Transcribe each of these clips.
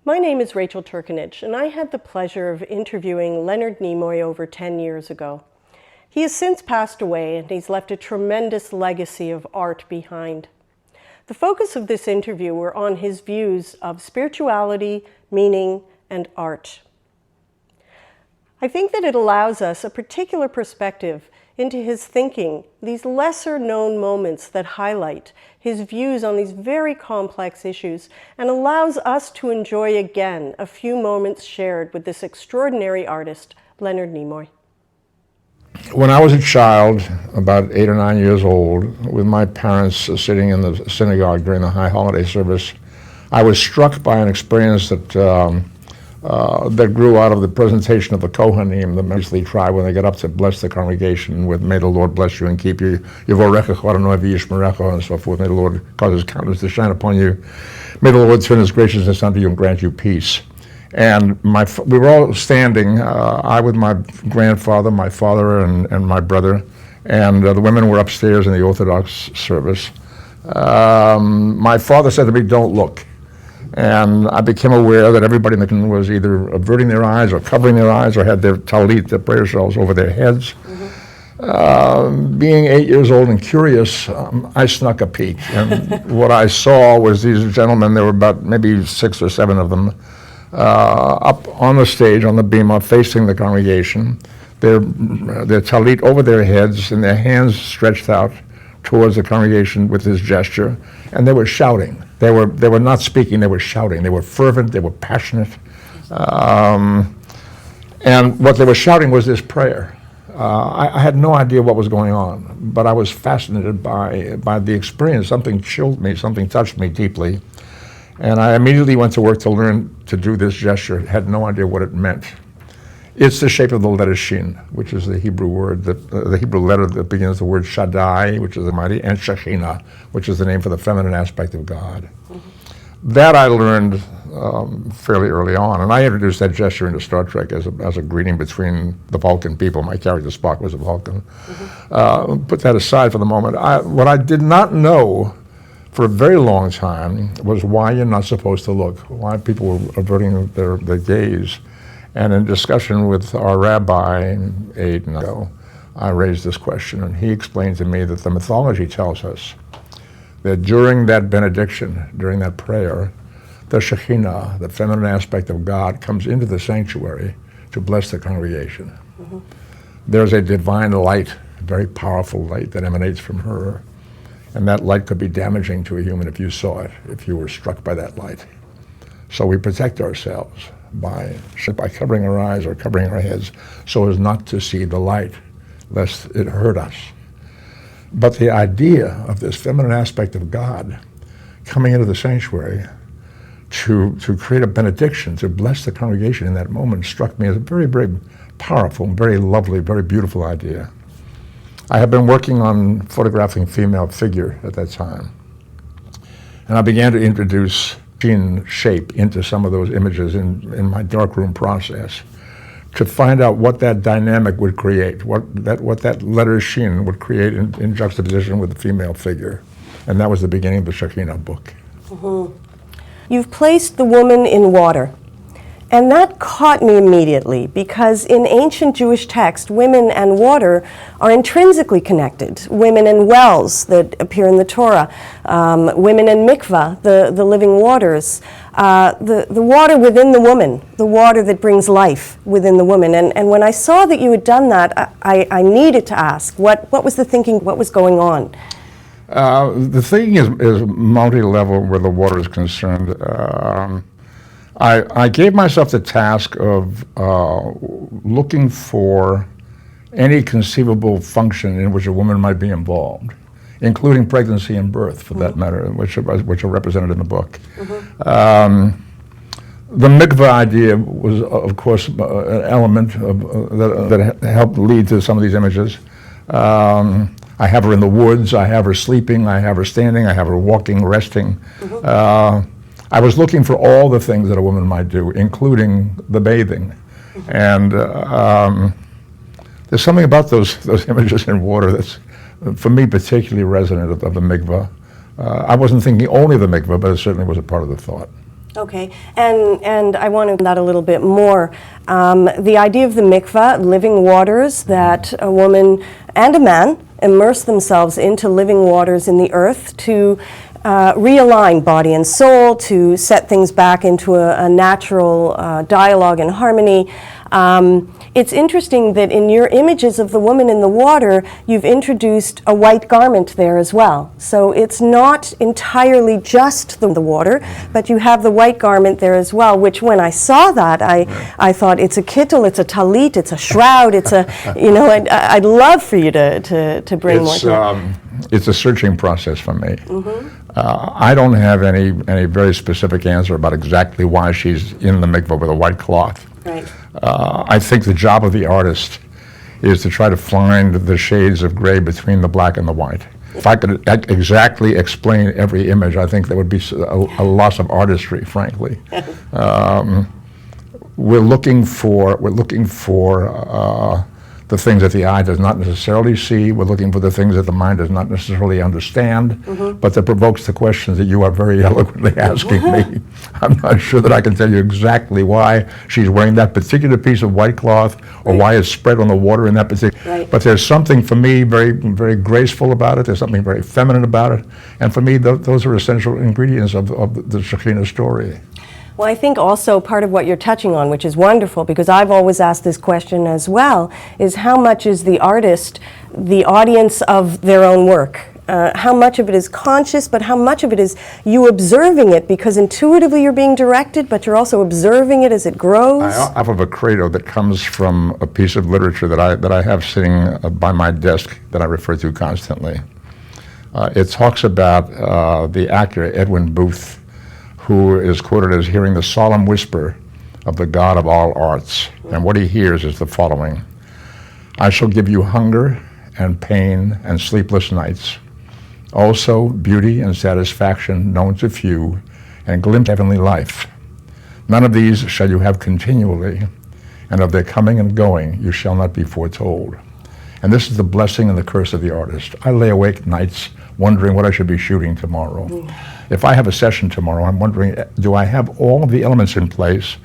My name is Rachael and I had the pleasure of interviewing Leonard Nimoy over 10 years ago. He has since passed away and he's left a tremendous legacy of art behind. The focus of this interview were on his views of spirituality, meaning, and art. I think that it allows us a particular perspective into his thinking, these lesser-known moments that highlight his views on these very complex issues, and allows us to enjoy again a few moments shared with this extraordinary artist, Leonard Nimoy. When I was a child, about 8 or 9 years old, with my parents sitting in the synagogue during the high holiday service, I was struck by an experience that grew out of the presentation of the Kohanim, the priestly tribe, when they get up to bless the congregation with "May the Lord bless you and keep you, Yevorechecha Adonai v'yishmerecha," and so forth. May the Lord cause His countenance to shine upon you. May the Lord turn His graciousness unto you and grant you peace. And we were all standing, I with my grandfather, my father, and my brother, and the women were upstairs in the Orthodox service. My father said to me, "Don't look." And I became aware that everybody in the room was either averting their eyes or covering their eyes or had their talit, their prayer shawls, over their heads. Being 8 years old and curious, I snuck a peek. And what I saw was these gentlemen, there were about maybe 6 or 7 of them, up on the stage, on the bima, facing the congregation, their talit over their heads and their hands stretched out towards the congregation with this gesture, and they were shouting. They were not speaking, they were shouting. They were fervent, they were passionate. And what they were shouting was this prayer. I had no idea what was going on, but I was fascinated by the experience. Something chilled me, something touched me deeply. And I immediately went to work to learn to do this gesture. Had no idea what it meant. It's the shape of the letter Shin, which is the Hebrew word, the Hebrew letter that begins the word Shaddai, which is the mighty, and Shekhinah, which is the name for the feminine aspect of God. That I learned fairly early on, and I introduced that gesture into Star Trek as a greeting between the Vulcan people. My character Spock was a Vulcan. Put that aside for the moment. What I did not know for a very long time was why you're not supposed to look, why people were averting their gaze. And in discussion with our rabbi 8 years ago, I raised this question, and he explained to me that the mythology tells us that during that benediction, during that prayer, the Shekhinah, the feminine aspect of God, comes into the sanctuary to bless the congregation. There's a divine light, a very powerful light that emanates from her, and that light could be damaging to a human if you saw it, if you were struck by that light. So we protect ourselves by covering our eyes or covering our heads so as not to see the light, lest it hurt us. But the idea of this feminine aspect of God coming into the sanctuary to create a benediction, to bless the congregation in that moment, struck me as a very, very powerful, very lovely, very beautiful idea. I had been working on photographing female figure at that time, and I began to introduce shape into some of those images in my darkroom process to find out what that dynamic would create, what that letter Shin would create in juxtaposition with the female figure. And that was the beginning of the Shekhinah book. You've placed the woman in water. And that caught me immediately because in ancient Jewish text, women and water are intrinsically connected. Women and wells that appear in the Torah, women and mikvah, the living waters, the water within the woman, the water that brings life within the woman. And when I saw that you had done that, I needed to ask, what was the thinking, what was going on? The thinking is multi-level where the water is concerned. I gave myself the task of looking for any conceivable function in which a woman might be involved, including pregnancy and birth, for that matter, which are represented in the book. The mikvah idea was, of course, an element that helped lead to some of these images. I have her in the woods, I have her sleeping, I have her standing, I have her walking, resting. I was looking for all the things that a woman might do, including the bathing. And there's something about those images in water that's, for me, particularly resonant of the mikvah. I wasn't thinking only of the mikvah, but it certainly was a part of the thought. Okay, and I want to that a little bit more. The idea of the mikvah, living waters, that a woman and a man immerse themselves into living waters in the earth to realign body and soul, to set things back into a natural dialogue and harmony. It's interesting that in your images of the woman in the water, you've introduced a white garment there as well. So it's not entirely just the water, but you have the white garment there as well, which when I saw that, I thought it's a kittel, it's a talit, it's a shroud, it's a, I'd love for you to bring more to that. It's a searching process for me. I don't have any very specific answer about exactly why she's in the mikvah with a white cloth. Right. I think the job of the artist is to try to find the shades of gray between the black and the white. If I could exactly explain every image, I think that would be a loss of artistry, frankly. We're looking for the things that the eye does not necessarily see. We're looking for the things that the mind does not necessarily understand, but that provokes the questions that you are very eloquently asking me. I'm not sure that I can tell you exactly why she's wearing that particular piece of white cloth or why it's spread on the water in that particular. Right. But there's something for me very, very graceful about it. There's something very feminine about it. And for me, those are essential ingredients of the Shekinah story. Well, I think also part of what you're touching on, which is wonderful, because I've always asked this question as well, is how much is the artist the audience of their own work? How much of it is conscious, but how much of it is you observing it, because intuitively you're being directed, but you're also observing it as it grows? I have a credo that comes from a piece of literature that I have sitting by my desk that I refer to constantly. It talks about the actor Edwin Booth, who is quoted as hearing the solemn whisper of the God of all arts. And what he hears is the following: I shall give you hunger and pain and sleepless nights, also beauty and satisfaction known to few, and glimpse of heavenly life. None of these shall you have continually, and of their coming and going you shall not be foretold. And this is the blessing and the curse of the artist. I lay awake nights wondering what I should be shooting tomorrow. If I have a session tomorrow, I'm wondering, do I have all of the elements in place?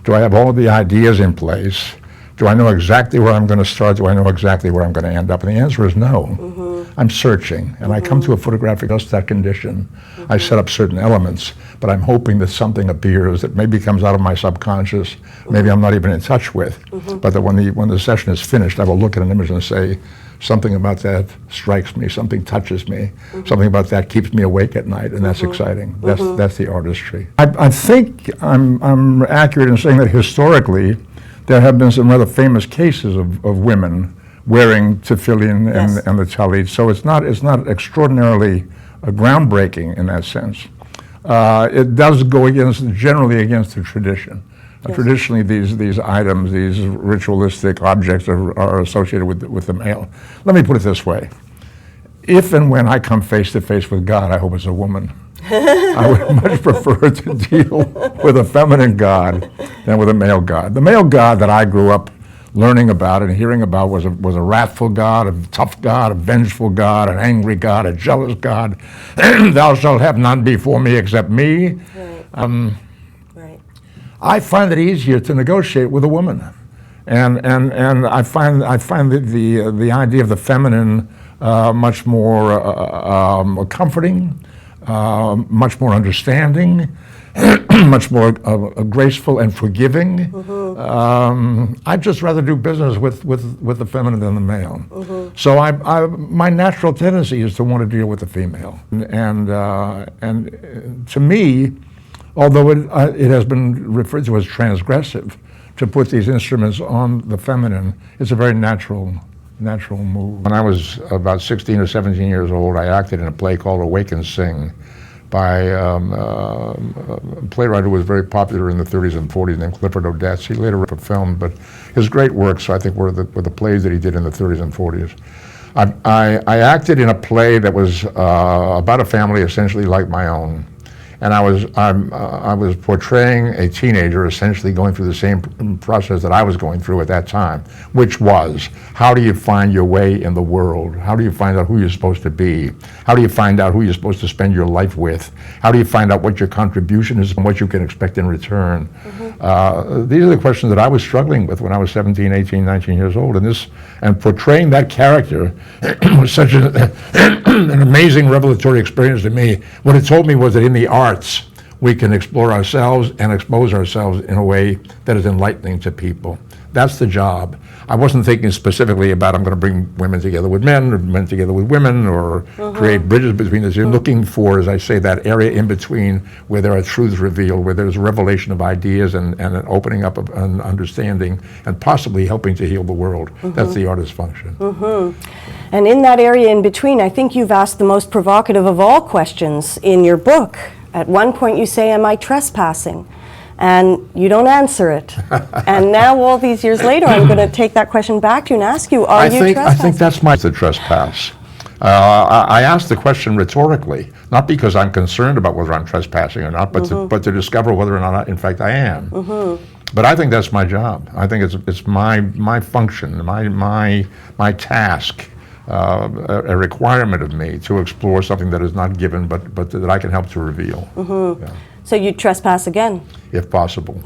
Do I have all of the ideas in place? Do I know exactly where I'm going to start? Do I know exactly where I'm going to end up? And the answer is no. I'm searching, and I come to a photographic just that condition. I set up certain elements, but I'm hoping that something appears that maybe comes out of my subconscious, maybe I'm not even in touch with, but that when the session is finished, I will look at an image and say, something about that strikes me, something touches me, something about that keeps me awake at night, and that's exciting. That's the artistry. I think I'm accurate in saying that historically, there have been some rather famous cases of women wearing tefillin and the talit, so it's not extraordinarily groundbreaking in that sense. It does go generally against the tradition. Traditionally, these items, these ritualistic objects are associated with the male. Let me put it this way. If and when I come face to face with God, I hope it's a woman. I would much prefer to deal with a feminine God than with a male God. The male God that I grew up learning about and hearing about was a wrathful God, a tough God, a vengeful God, an angry God, a jealous God. Thou shalt have none before me except me. Right. I find it easier to negotiate with a woman, and I find the idea of the feminine much more comforting, much more understanding, much more graceful and forgiving. I'd just rather do business with the feminine than the male. So my natural tendency is to want to deal with the female, and to me, although it has been referred to as transgressive to put these instruments on the feminine, it's a very natural move. When I was about 16 or 17 years old, I acted in a play called Awake and Sing by a playwright who was very popular in the 30s and 40s named Clifford Odets. He later wrote a film, but his great works, I think, were the plays that he did in the 30s and 40s. I acted in a play that was about a family essentially like my own. and I was portraying a teenager essentially going through the same process that I was going through at that time, which was, how do you find your way in the world? How do you find out who you're supposed to be? How do you find out who you're supposed to spend your life with? How do you find out what your contribution is and what you can expect in return? These are the questions that I was struggling with when I was 17, 18, 19 years old, and portraying that character was such an amazing revelatory experience to me. What it told me was that in the arts, we can explore ourselves and expose ourselves in a way that is enlightening to people. That's the job. I wasn't thinking specifically about I'm going to bring women together with men or men together with women or create bridges between the two. Looking for, as I say, that area in between where there are truths revealed, where there's revelation of ideas and an opening up of an understanding and possibly helping to heal the world. That's the artist's function. And in that area in between, I think you've asked the most provocative of all questions in your book. At one point you say, am I trespassing? And you don't answer it. And now, all these years later, I'm going to take that question back to you and ask you, are you trespassing? I think that's the trespass. I asked the question rhetorically, not because I'm concerned about whether I'm trespassing or not, but to discover whether or not, in fact, I am. But I think that's my job. I think it's my function, my task, a requirement of me to explore something that is not given, but that I can help to reveal. Yeah. So you trespass again? If possible.